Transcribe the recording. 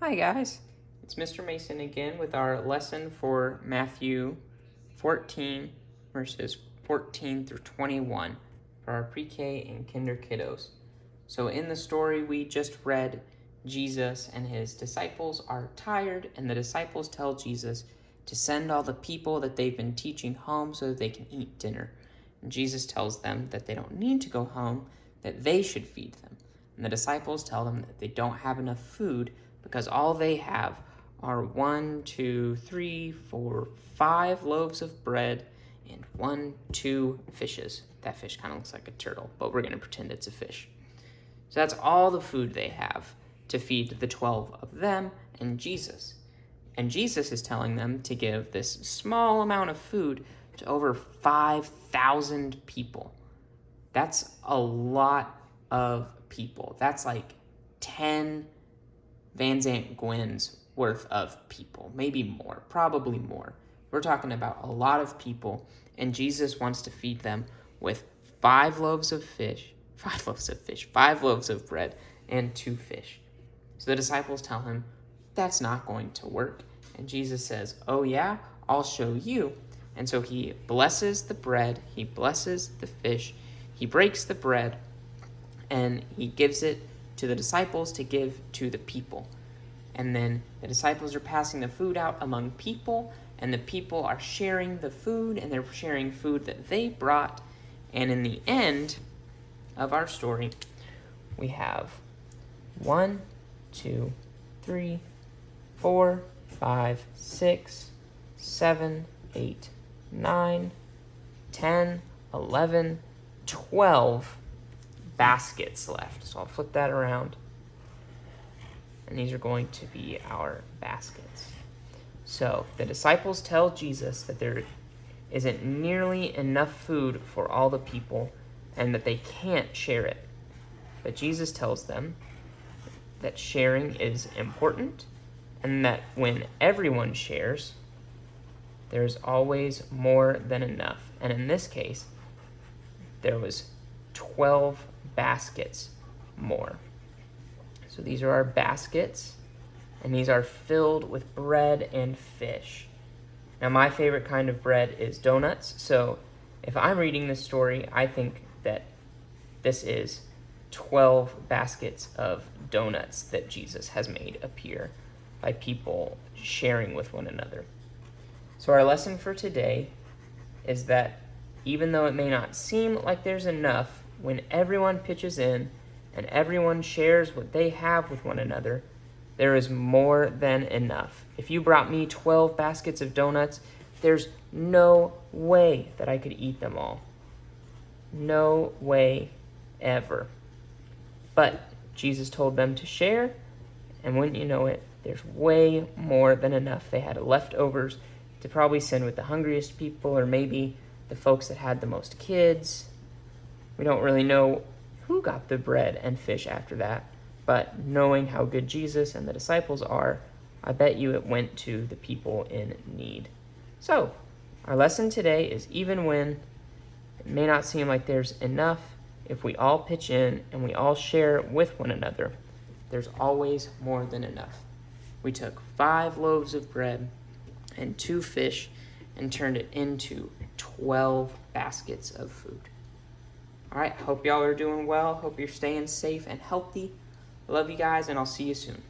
Hi guys, it's Mr. Mason again with our lesson for Matthew 14 verses 14 through 21 for our pre-K and kinder kiddos. So in the story we just read, Jesus and his disciples are tired and the disciples tell Jesus to send all the people that they've been teaching home so that they can eat dinner. And Jesus tells them that they don't need to go home, that they should feed them. And the disciples tell them that they don't have enough food because all they have are 5 loaves of bread and 2 fishes. That fish kind of looks like a turtle, but we're going to pretend it's a fish. So that's all the food they have to feed the 12 of them and Jesus. And Jesus is telling them to give this small amount of food to over 5,000 people. That's a lot of people. That's like 10 Van Zant Gwen's worth of people, maybe more, probably more. We're talking about a lot of people, and Jesus wants to feed them with 5 loaves of bread, and 2 fish. So the disciples tell him, that's not going to work. And Jesus says, oh yeah, I'll show you. And so he blesses the bread, he blesses the fish, he breaks the bread, and he gives it to the disciples to give to the people. And then the disciples are passing the food out among people, and the people are sharing the food, and they're sharing food that they brought. And in the end of our story, we have 1, 2, 3, 4, 5, 6, 7, 8, 9, 10, 11, 12 baskets left. So I'll flip that around. And these are going to be our baskets. So the disciples tell Jesus that there isn't nearly enough food for all the people and that they can't share it. But Jesus tells them that sharing is important and that when everyone shares, there's always more than enough. And in this case, there was 12 baskets more. So these are our baskets, and these are filled with bread and fish. Now my favorite kind of bread is donuts, so if I'm reading this story, I think that this is 12 baskets of donuts that Jesus has made appear by people sharing with one another. So our lesson for today is that even though it may not seem like there's enough, when everyone pitches in and everyone shares what they have with one another, there is more than enough. If you brought me 12 baskets of donuts, there's no way that I could eat them all. No way ever. But Jesus told them to share, and wouldn't you know it, there's way more than enough. They had leftovers to probably send with the hungriest people, or maybe the folks that had the most kids. We don't really know who got the bread and fish after that, but knowing how good Jesus and the disciples are, I bet you it went to the people in need. So, our lesson today is even when it may not seem like there's enough, if we all pitch in and we all share with one another, there's always more than enough. We took 5 loaves of bread and 2 fish and turned it into 12 baskets of food. All right, hope y'all are doing well. Hope you're staying safe and healthy. I love you guys, and I'll see you soon.